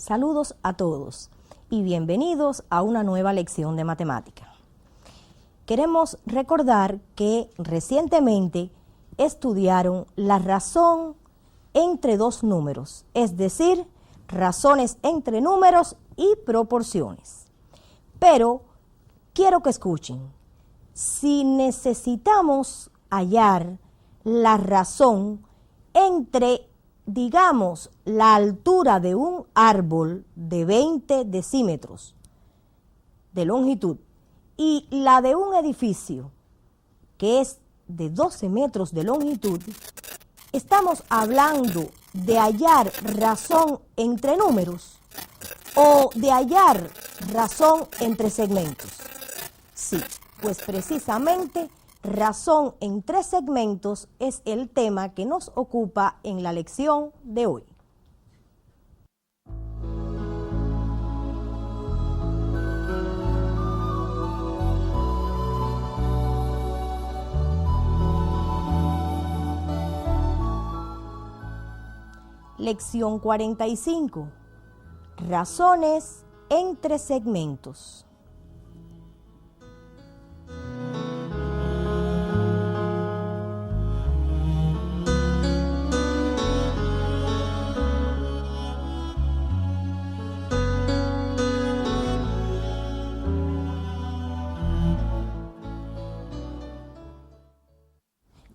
Saludos a todos y bienvenidos a una nueva lección de matemática. Queremos recordar que recientemente estudiaron la razón entre dos números, es decir, razones entre números y proporciones. Pero quiero que escuchen, si necesitamos hallar la razón entre, digamos, la altura de un árbol de 20 decímetros de longitud y la de un edificio que es de 12 metros de longitud, estamos hablando de hallar razón entre números o de hallar razón entre segmentos. Sí, pues precisamente razón entre segmentos es el tema que nos ocupa en la lección de hoy. Lección 45. Razones entre segmentos.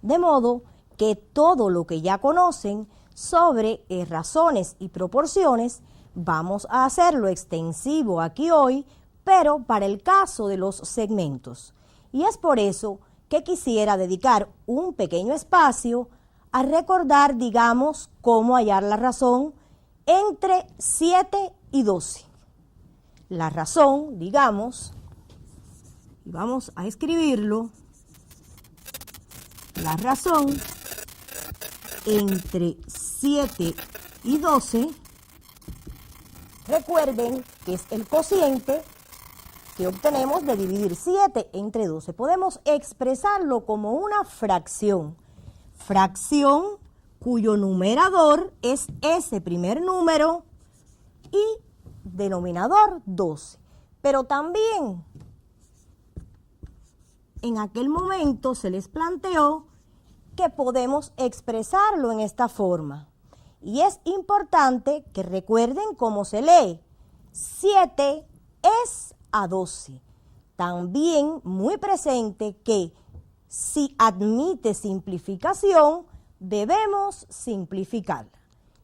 De modo que todo lo que ya conocen sobre razones y proporciones, vamos a hacerlo extensivo aquí hoy, pero para el caso de los segmentos. Y es por eso que quisiera dedicar un pequeño espacio a recordar, digamos, cómo hallar la razón entre 7 y 12. La razón, digamos, y vamos a escribirlo, la razón entre 7 y 12, recuerden que es el cociente que obtenemos de dividir 7 entre 12. Podemos expresarlo como una fracción. Fracción cuyo numerador es ese primer número y denominador 12. Pero también en aquel momento se les planteó que podemos expresarlo en esta forma. Y es importante que recuerden cómo se lee. 7 es a 12. También muy presente que si admite simplificación, debemos simplificarla.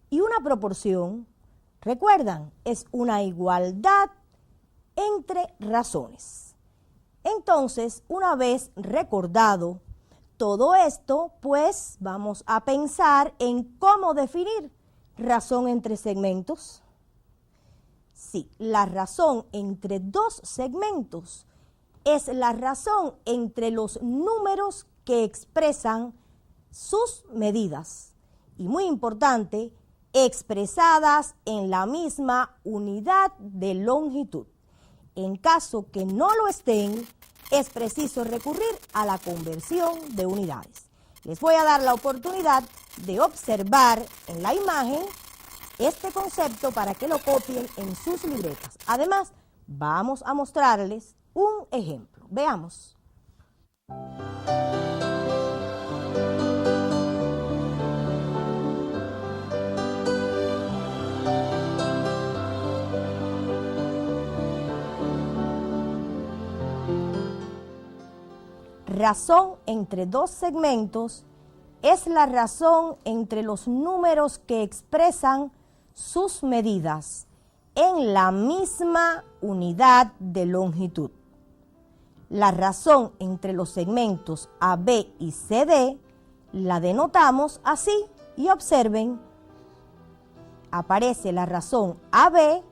Y una proporción, recuerdan, es una igualdad entre razones. Entonces, una vez recordado todo esto, pues vamos a pensar en cómo definir razón entre segmentos. Sí, la razón entre dos segmentos es la razón entre los números que expresan sus medidas. Y muy importante, expresadas en la misma unidad de longitud. En caso que no lo estén, es preciso recurrir a la conversión de unidades. Les voy a dar la oportunidad de observar en la imagen este concepto para que lo copien en sus libretas. Además, vamos a mostrarles un ejemplo. Veamos. Razón entre dos segmentos es la razón entre los números que expresan sus medidas en la misma unidad de longitud. La razón entre los segmentos AB y CD la denotamos así y observen, aparece la razón AB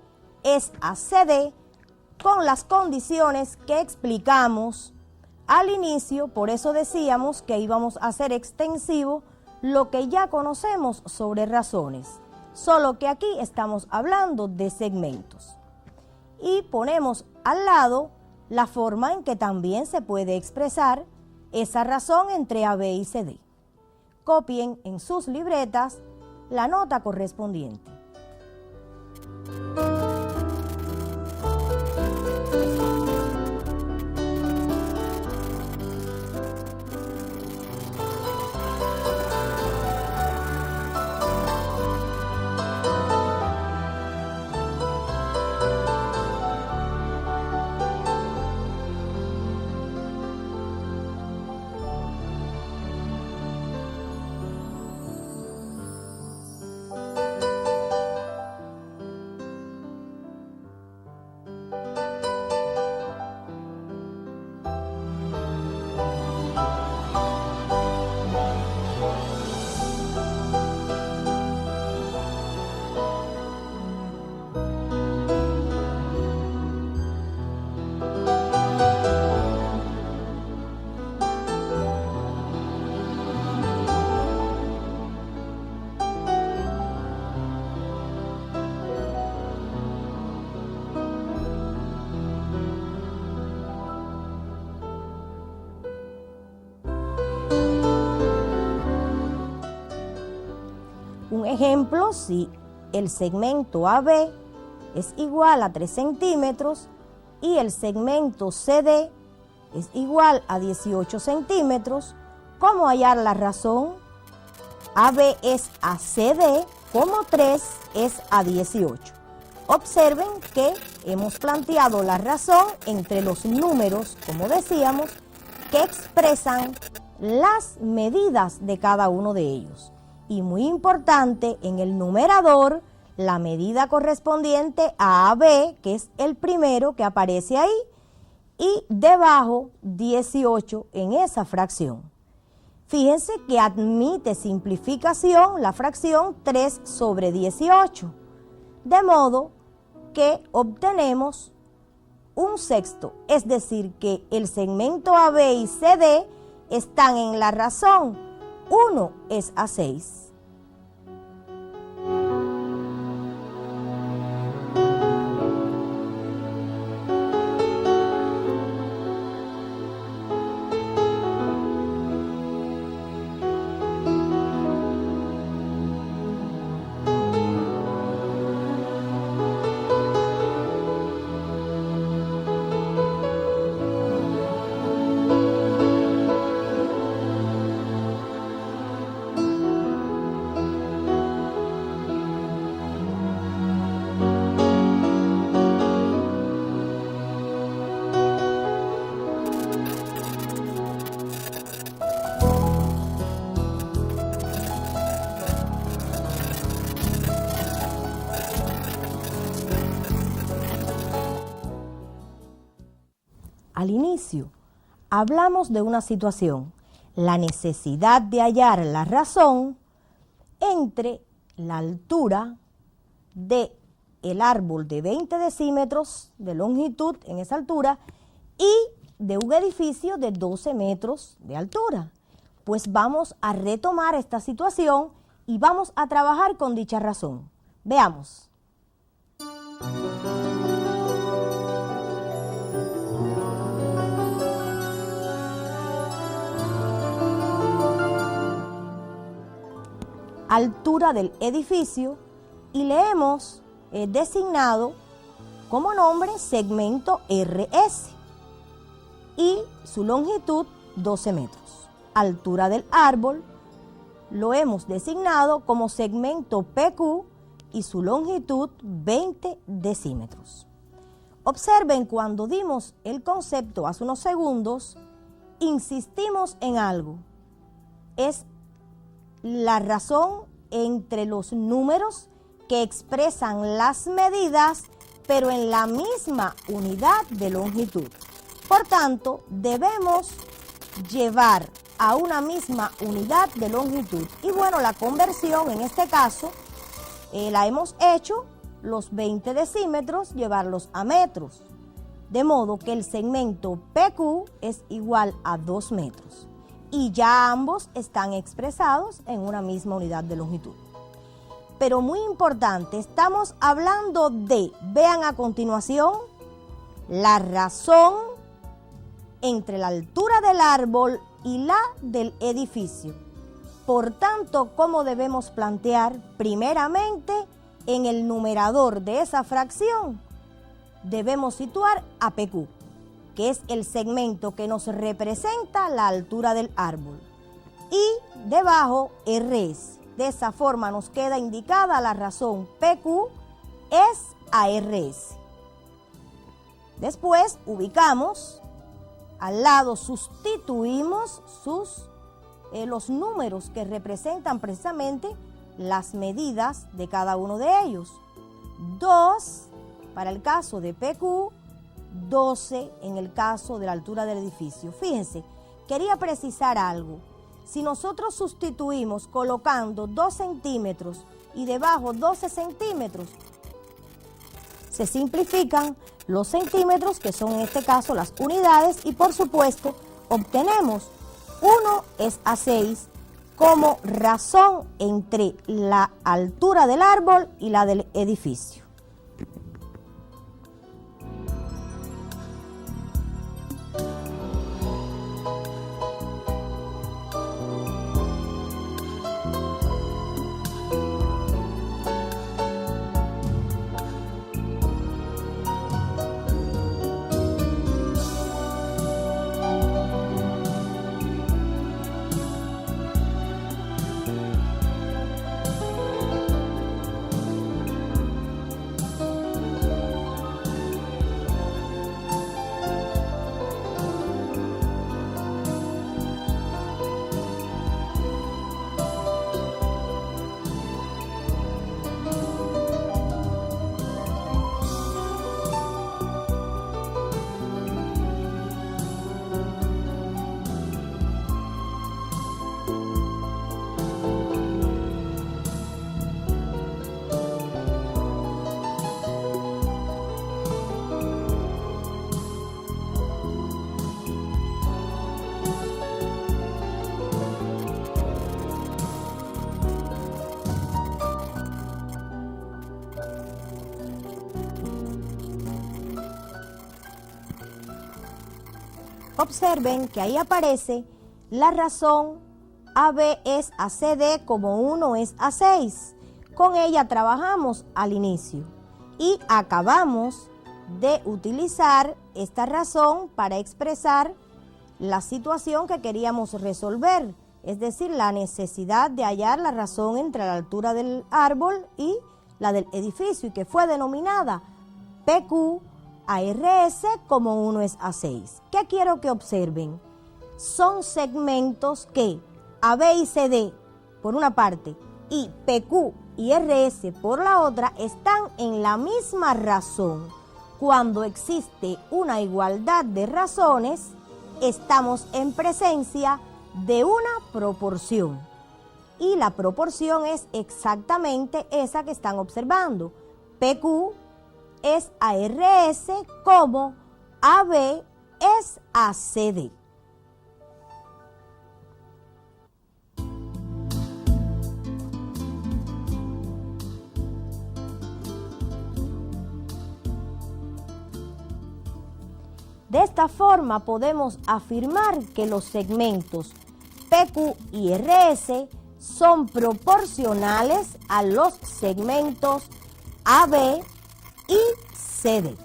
es a CD con las condiciones que explicamos al inicio. Por eso decíamos que íbamos a hacer extensivo lo que ya conocemos sobre razones, solo que aquí estamos hablando de segmentos. Y ponemos al lado la forma en que también se puede expresar esa razón entre AB y CD. Copien en sus libretas la nota correspondiente. Un ejemplo, si el segmento AB es igual a 3 centímetros y el segmento CD es igual a 18 centímetros, ¿cómo hallar la razón? AB es a CD, como 3 es a 18. Observen que hemos planteado la razón entre los números, como decíamos, que expresan las medidas de cada uno de ellos. Y muy importante, en el numerador, la medida correspondiente a AB, que es el primero que aparece ahí, y debajo 18 en esa fracción. Fíjense que admite simplificación la fracción 3 sobre 18, de modo que obtenemos un sexto, es decir, que el segmento AB y CD están en la razón. 1 es a 6. Al inicio, hablamos de una situación, la necesidad de hallar la razón entre la altura del árbol de 20 decímetros de longitud en esa altura y de un edificio de 12 metros de altura. Pues vamos a retomar esta situación y vamos a trabajar con dicha razón. Veamos. Altura del edificio y le hemos designado como nombre segmento RS y su longitud 12 metros. Altura del árbol lo hemos designado como segmento PQ y su longitud 20 decímetros. Observen, cuando dimos el concepto hace unos segundos, insistimos en algo. Es la razón entre los números que expresan las medidas, pero en la misma unidad de longitud. Por tanto, debemos llevar a una misma unidad de longitud. Y bueno, la conversión en este caso la hemos hecho, los 20 decímetros, llevarlos a metros. De modo que el segmento PQ es igual a 2 metros. Y ya ambos están expresados en una misma unidad de longitud. Pero muy importante, estamos hablando de, vean a continuación, la razón entre la altura del árbol y la del edificio. Por tanto, ¿cómo debemos plantear? Primeramente, en el numerador de esa fracción, debemos situar a PQ, que es el segmento que nos representa la altura del árbol, y debajo RS. De esa forma nos queda indicada la razón PQ es a RS. Después ubicamos, al lado sustituimos los números que representan precisamente las medidas de cada uno de ellos. 2 para el caso de PQ, 12 en el caso de la altura del edificio. Fíjense, quería precisar algo. Si nosotros sustituimos colocando 2 centímetros y debajo 12 centímetros, se simplifican los centímetros, que son en este caso las unidades, y por supuesto obtenemos 1 es a 6 como razón entre la altura del árbol y la del edificio. Observen que ahí aparece la razón AB es a CD como 1 es a 6. Con ella trabajamos al inicio y acabamos de utilizar esta razón para expresar la situación que queríamos resolver, es decir, la necesidad de hallar la razón entre la altura del árbol y la del edificio, y que fue denominada PQ a RS como 1 es a 6. ¿Qué quiero que observen? Son segmentos que AB y CD por una parte y PQ y RS por la otra están en la misma razón. Cuando existe una igualdad de razones, estamos en presencia de una proporción. Y la proporción es exactamente esa que están observando. PQ es a RS como AB es a CD. De esta forma podemos afirmar que los segmentos PQ y RS son proporcionales a los segmentos AB y CD.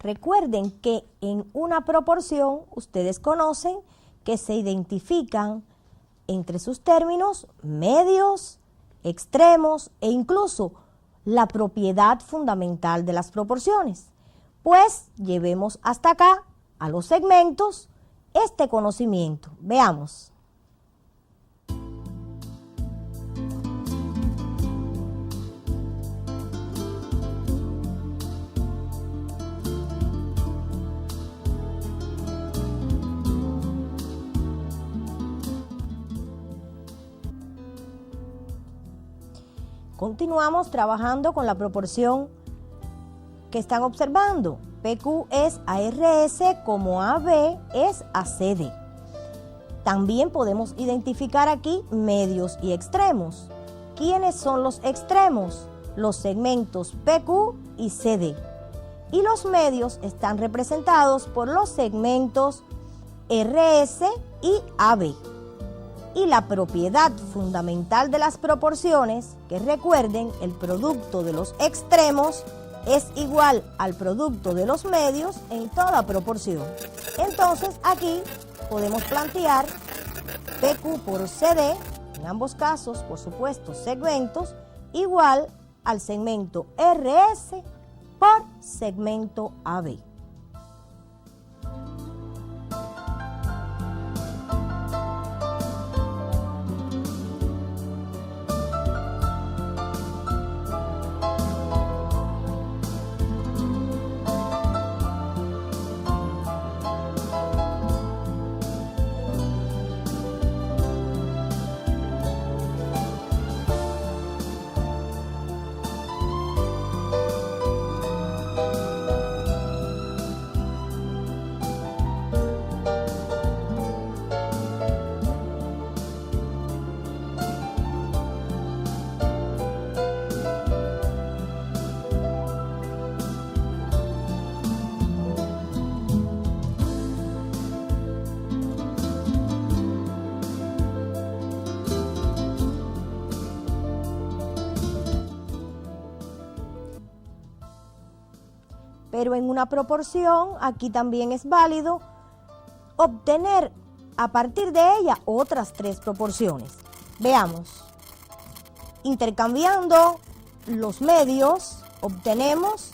Recuerden que en una proporción ustedes conocen que se identifican entre sus términos medios, extremos e incluso la propiedad fundamental de las proporciones. Pues llevemos hasta acá a los segmentos este conocimiento. Veamos. Continuamos trabajando con la proporción que están observando. PQ es a RS como AB es a CD. También podemos identificar aquí medios y extremos. ¿Quiénes son los extremos? Los segmentos PQ y CD. Y los medios están representados por los segmentos RS y AB. Y la propiedad fundamental de las proporciones, que recuerden, el producto de los extremos es igual al producto de los medios en toda proporción. Entonces aquí podemos plantear PQ por CD, en ambos casos, por supuesto, segmentos, igual al segmento RS por segmento AB. pero en una proporción aquí también es válido obtener a partir de ella otras 3 proporciones. Veamos. Intercambiando los medios, obtenemos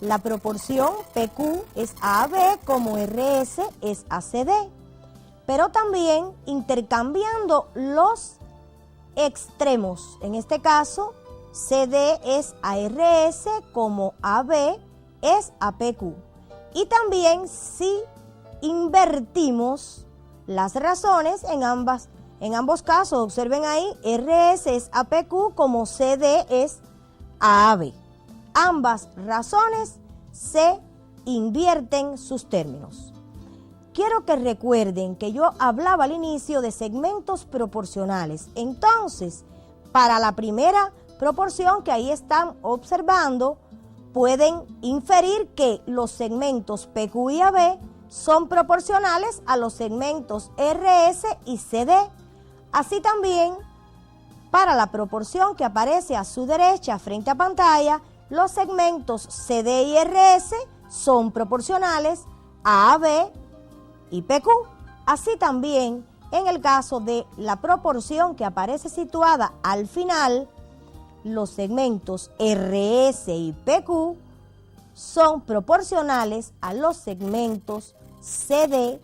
la proporción PQ es a AB como RS es a CD. Pero también intercambiando los extremos. En este caso, CD es a RS como AB es a PQ. Y también si invertimos las razones en ambos casos, observen ahí, RS es a PQ como CD es a AB. Ambas razones se invierten sus términos. Quiero que recuerden que yo hablaba al inicio de segmentos proporcionales. Entonces, para la primera proporción que ahí están observando, pueden inferir que los segmentos PQ y AB son proporcionales a los segmentos RS y CD. Así también, para la proporción que aparece a su derecha frente a pantalla, los segmentos CD y RS son proporcionales a AB y PQ. Así también, en el caso de la proporción que aparece situada al final, los segmentos RS y PQ son proporcionales a los segmentos CD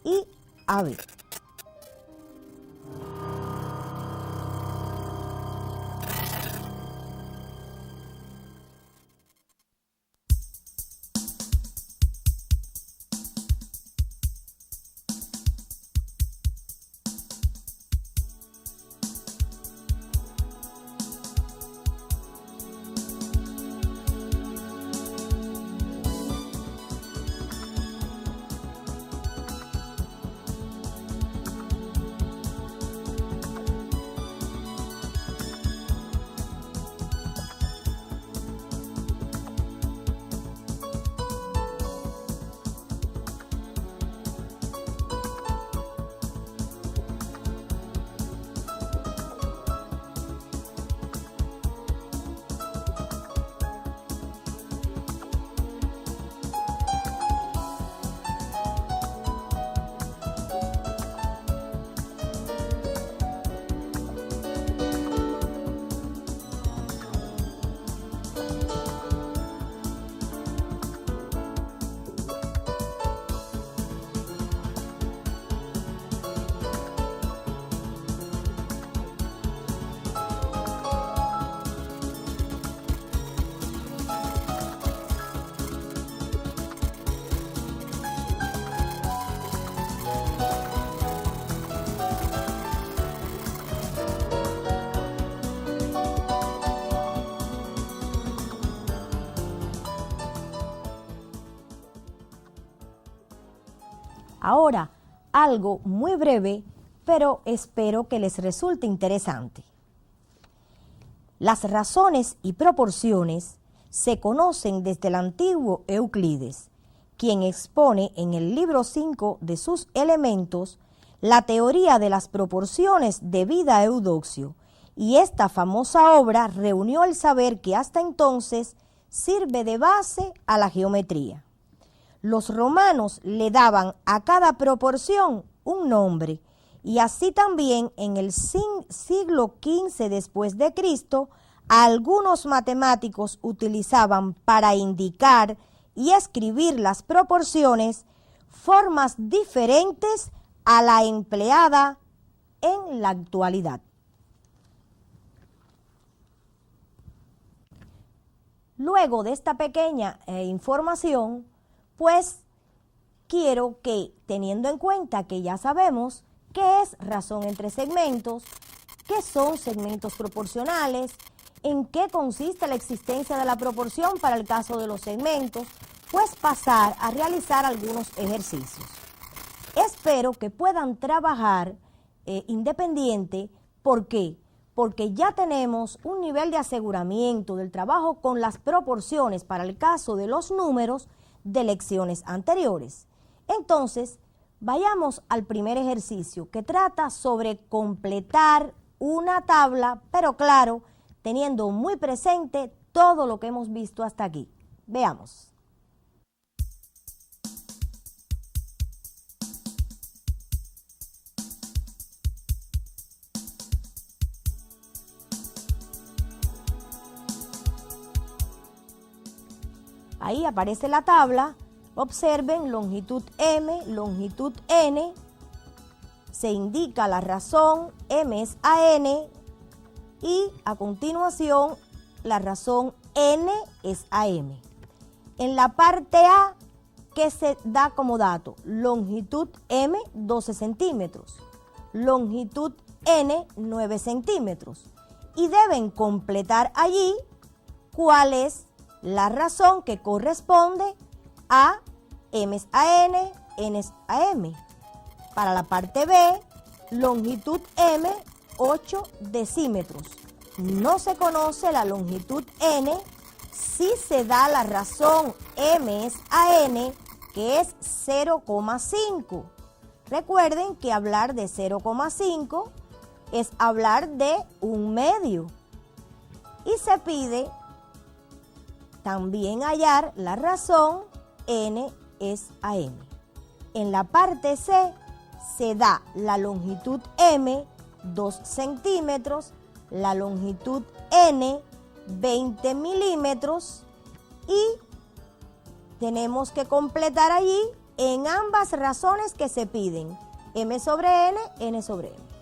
y AB. Ahora, algo muy breve, pero espero que les resulte interesante. Las razones y proporciones se conocen desde el antiguo Euclides, quien expone en el libro 5 de sus elementos la teoría de las proporciones debida a Eudoxio, y esta famosa obra reunió el saber que hasta entonces sirve de base a la geometría. Los romanos le daban a cada proporción un nombre, y así también en el siglo XV después de Cristo, algunos matemáticos utilizaban para indicar y escribir las proporciones formas diferentes a la empleada en la actualidad. Luego de esta pequeña información, pues quiero que, teniendo en cuenta que ya sabemos qué es razón entre segmentos, qué son segmentos proporcionales, en qué consiste la existencia de la proporción para el caso de los segmentos, pues pasar a realizar algunos ejercicios. Espero que puedan trabajar independiente. ¿Por qué? Porque ya tenemos un nivel de aseguramiento del trabajo con las proporciones para el caso de los números de lecciones anteriores. Entonces, vayamos al primer ejercicio, que trata sobre completar una tabla, pero claro, teniendo muy presente todo lo que hemos visto hasta aquí. Veamos. Ahí aparece la tabla. Observen longitud M, longitud N. Se indica la razón, M es AN. Y a continuación, la razón N es AM. En la parte A, ¿qué se da como dato? Longitud M, 12 centímetros. Longitud N, 9 centímetros. Y deben completar allí cuál es la razón que corresponde a M es AN, N es AM. Para la parte B, longitud M, 8 decímetros. No se conoce la longitud N si se da la razón M es AN, que es 0,5. Recuerden que hablar de 0,5 es hablar de un medio. Y se pide también hallar la razón N es AM. En la parte C se da la longitud M, 2 centímetros, la longitud N, 20 milímetros, y tenemos que completar allí en ambas razones que se piden, M sobre N, N sobre M.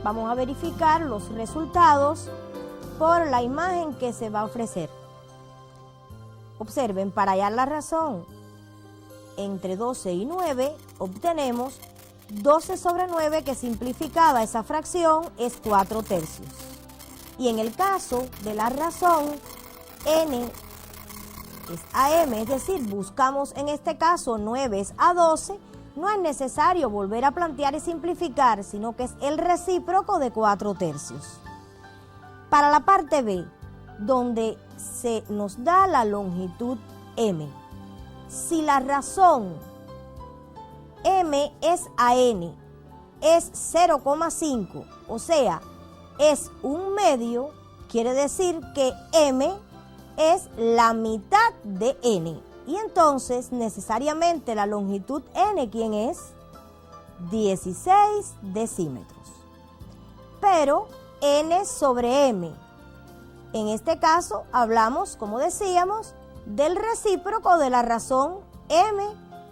Vamos a verificar los resultados por la imagen que se va a ofrecer. Observen, para hallar la razón entre 12 y 9 obtenemos 12 sobre 9, que simplificada esa fracción es 4/3. Y en el caso de la razón, n es a m, es decir, buscamos en este caso 9 es a 12, no es necesario volver a plantear y simplificar, sino que es el recíproco de 4/3. Para la parte B, donde se nos da la longitud m, si la razón m es a n, es 0,5, o sea, es un medio, quiere decir que m es la mitad de n. Y entonces, necesariamente, la longitud n, ¿quién es? 16 decímetros. Pero n sobre m. En este caso, hablamos, como decíamos, del recíproco de la razón m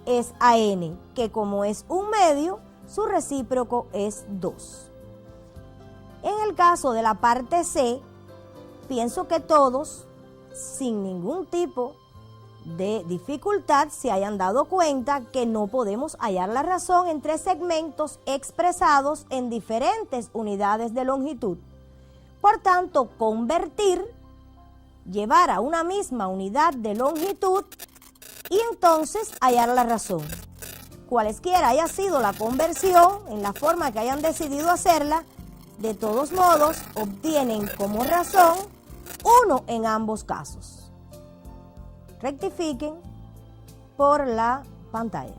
es a n, que como es un medio, su recíproco es 2. En el caso de la parte C, pienso que todos, sin ningún tipo de dificultad, se hayan dado cuenta que no podemos hallar la razón entre segmentos expresados en diferentes unidades de longitud. Por tanto, convertir, llevar a una misma unidad de longitud y entonces hallar la razón. Cualesquiera haya sido la conversión, en la forma que hayan decidido hacerla, de todos modos obtienen como razón 1 en ambos casos. Rectifiquen por la pantalla.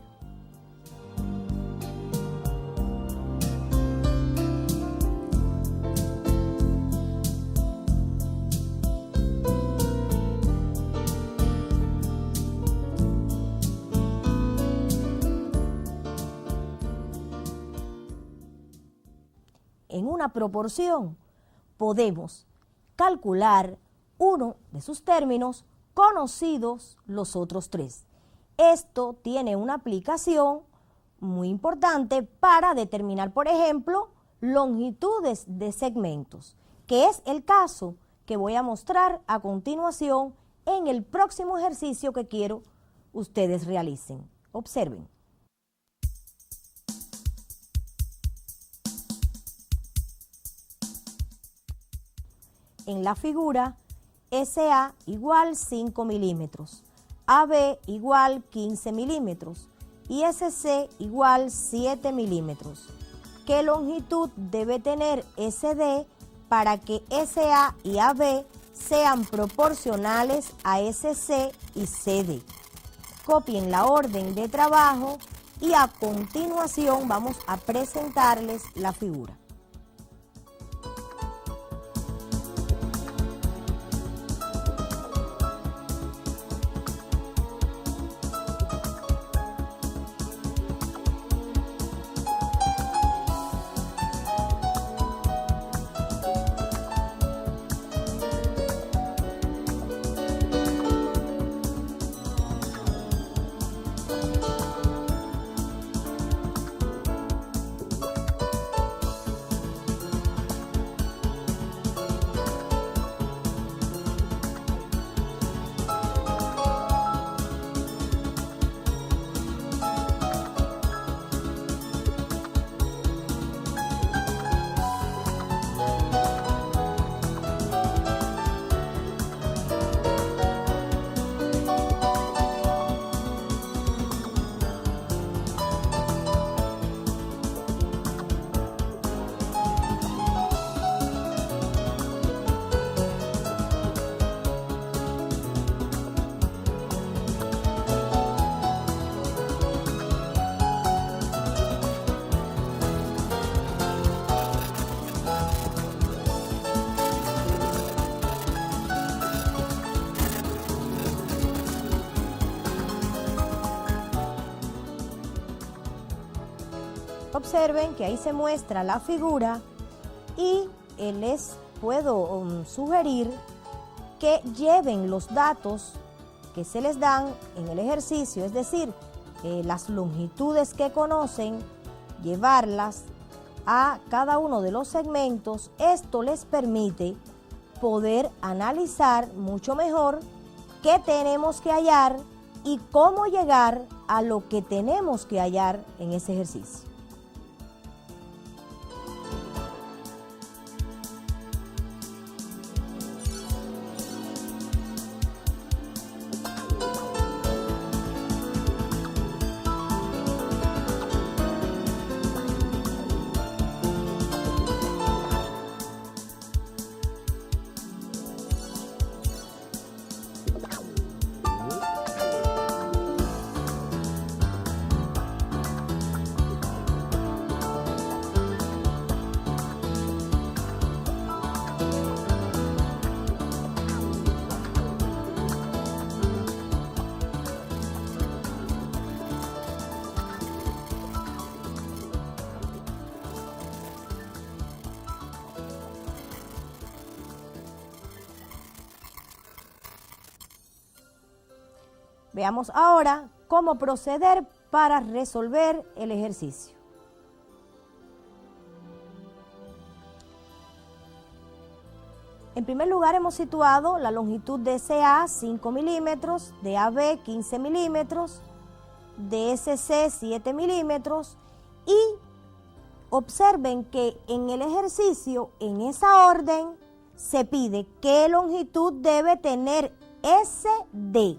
En una proporción podemos calcular uno de sus términos conocidos los otros 3. Esto tiene una aplicación muy importante para determinar, por ejemplo, longitudes de segmentos, que es el caso que voy a mostrar a continuación en el próximo ejercicio que quiero ustedes realicen. Observen. En la figura, SA igual 5 milímetros, AB igual 15 milímetros y SC igual 7 milímetros. ¿Qué longitud debe tener SD para que SA y AB sean proporcionales a SC y CD? Copien la orden de trabajo y a continuación vamos a presentarles la figura. Observen que ahí se muestra la figura y les puedo sugerir que lleven los datos que se les dan en el ejercicio, es decir, las longitudes que conocen, llevarlas a cada uno de los segmentos. Esto les permite poder analizar mucho mejor qué tenemos que hallar y cómo llegar a lo que tenemos que hallar en ese ejercicio. Veamos ahora cómo proceder para resolver el ejercicio. En primer lugar, hemos situado la longitud de SA 5 milímetros, de AB 15 milímetros, de SC 7 milímetros y observen que en el ejercicio, en esa orden, se pide qué longitud debe tener SD.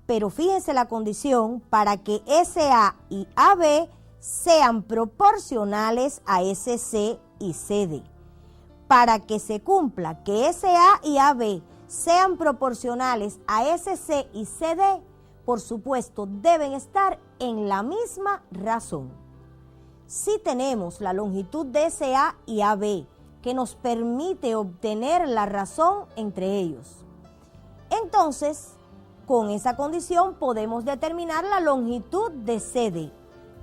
Pero fíjense la condición para que SA y AB sean proporcionales a SC y CD. Para que se cumpla que SA y AB sean proporcionales a SC y CD, por supuesto, deben estar en la misma razón. Si tenemos la longitud de SA y AB, que nos permite obtener la razón entre ellos, entonces, con esa condición podemos determinar la longitud de CD.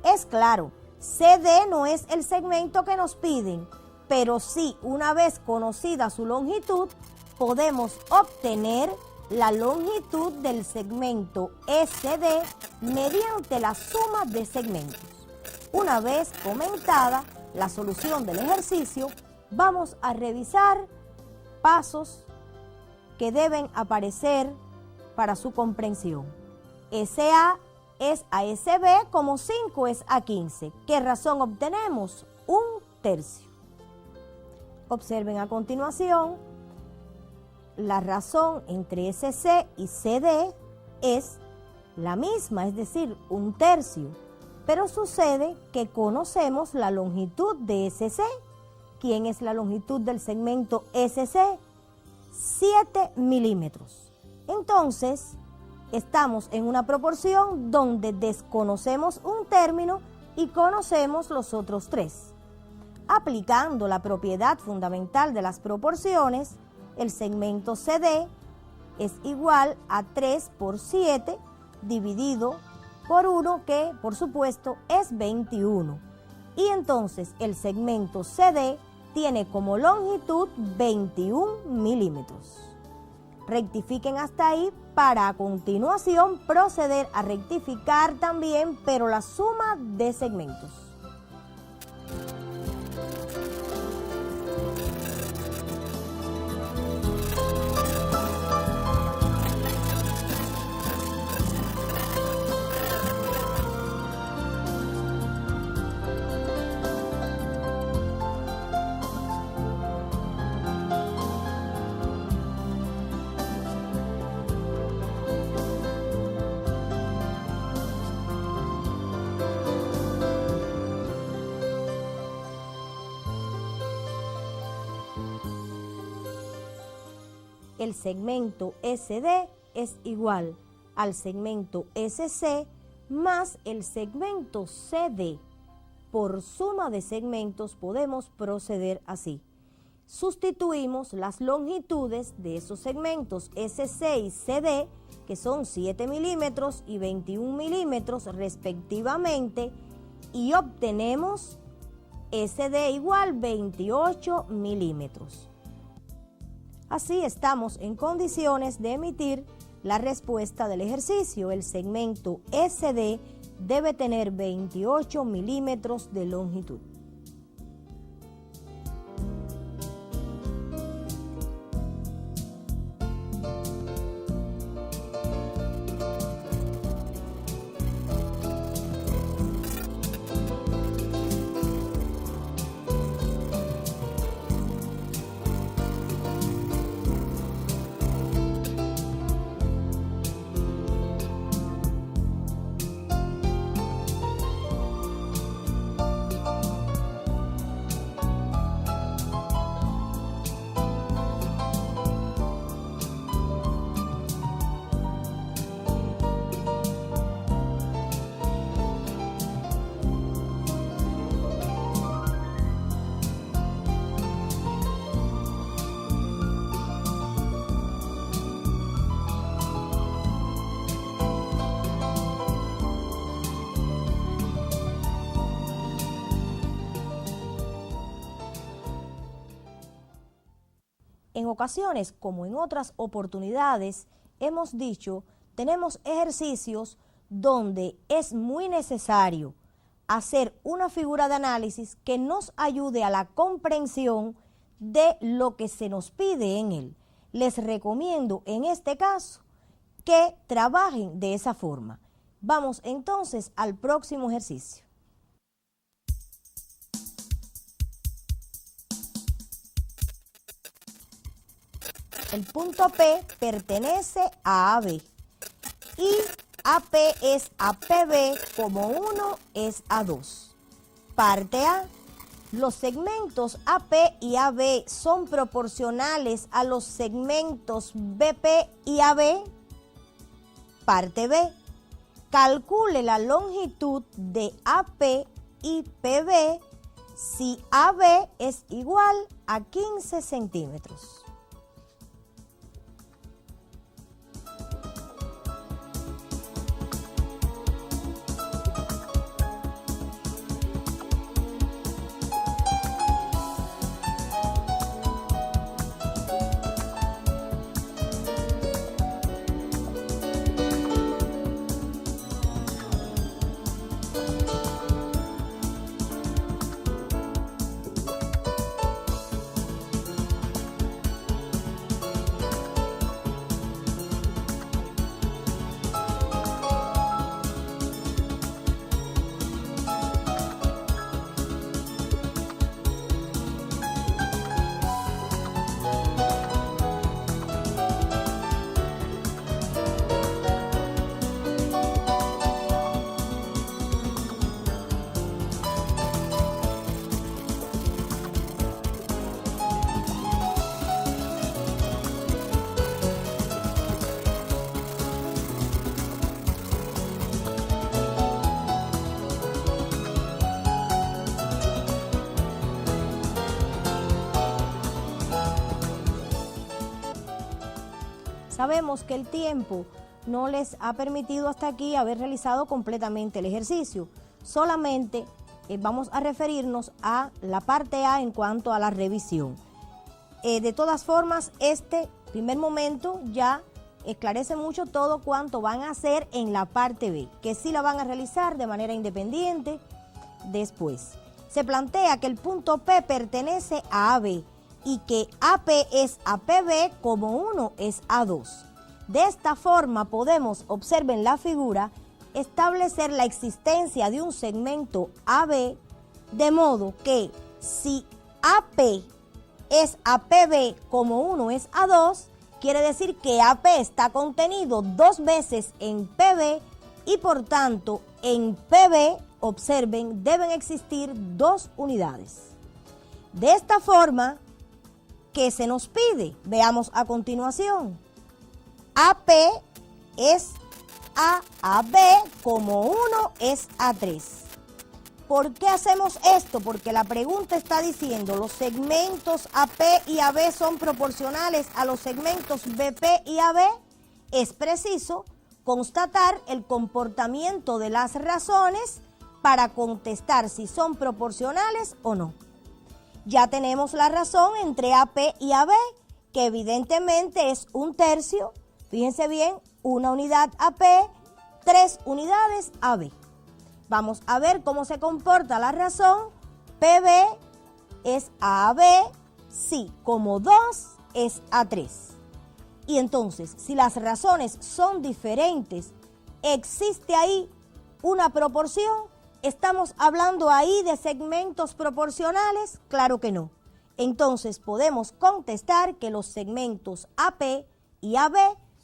Es claro, CD no es el segmento que nos piden, pero sí, una vez conocida su longitud, podemos obtener la longitud del segmento SD mediante la suma de segmentos. Una vez comentada la solución del ejercicio, vamos a revisar pasos que deben aparecer para su comprensión. SA es a SB como 5 es a 15. ¿Qué razón obtenemos? 1/3. Observen a continuación, la razón entre SC y CD es la misma, es decir, 1/3. Pero sucede que conocemos la longitud de SC. ¿Quién es la longitud del segmento SC? 7 milímetros. Entonces, estamos en una proporción donde desconocemos un término y conocemos los otros 3. Aplicando la propiedad fundamental de las proporciones, el segmento CD es igual a 3 por 7 dividido por 1, que por supuesto es 21. Y entonces el segmento CD tiene como longitud 21 milímetros. Rectifiquen hasta ahí para a continuación proceder a rectificar también, pero la suma de segmentos. El segmento SD es igual al segmento SC más el segmento CD. Por suma de segmentos podemos proceder así. Sustituimos las longitudes de esos segmentos SC y CD, que son 7 milímetros y 21 milímetros respectivamente, y obtenemos SD igual 28 milímetros. Así estamos en condiciones de emitir la respuesta del ejercicio. El segmento SD debe tener 28 milímetros de longitud. En ocasiones, como en otras oportunidades, hemos dicho, tenemos ejercicios donde es muy necesario hacer una figura de análisis que nos ayude a la comprensión de lo que se nos pide en él. Les recomiendo en este caso que trabajen de esa forma. Vamos entonces al próximo ejercicio. El punto P pertenece a AB y AP es a PB como 1 es a 2. Parte A. Los segmentos AP y AB son proporcionales a los segmentos BP y AB. Parte B. Calcule la longitud de AP y PB si AB es igual a 15 centímetros. Sabemos que el tiempo no les ha permitido hasta aquí haber realizado completamente el ejercicio. Solamente vamos a referirnos a la parte A en cuanto a la revisión. De todas formas, este primer momento ya esclarece mucho todo cuanto van a hacer en la parte B, que sí la van a realizar de manera independiente después. Se plantea que el punto P pertenece a AB y que AP es a PB como 1 es a 2. De esta forma podemos, observen la figura, establecer la existencia de un segmento AB, de modo que si AP es a PB como 1 es a 2, quiere decir que AP está contenido 2 veces en PB y por tanto en PB, observen, deben existir 2 unidades. De esta forma, ¿qué se nos pide? Veamos a continuación. AP es a AB como 1 es a 3. ¿Por qué hacemos esto? Porque la pregunta está diciendo los segmentos AP y AB son proporcionales a los segmentos BP y AB. Es preciso constatar el comportamiento de las razones para contestar si son proporcionales o no. Ya tenemos la razón entre AP y AB, que evidentemente es 1/3. Fíjense bien, 1 unidad AP, 3 unidades AB. Vamos a ver cómo se comporta la razón. PB es a AB, sí, como 2 es a 3. Y entonces, si las razones son diferentes, ¿existe ahí una proporción? ¿Estamos hablando ahí de segmentos proporcionales? Claro que no. Entonces podemos contestar que los segmentos AP y AB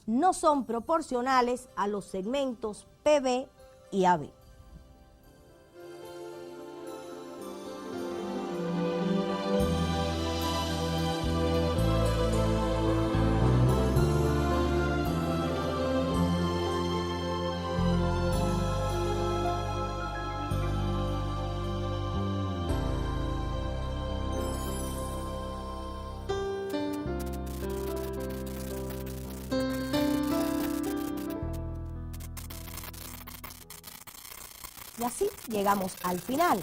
no son proporcionales a los segmentos PB y AB. Y así llegamos al final.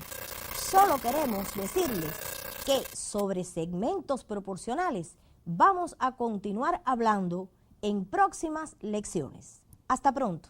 Solo queremos decirles que sobre segmentos proporcionales vamos a continuar hablando en próximas lecciones. Hasta pronto.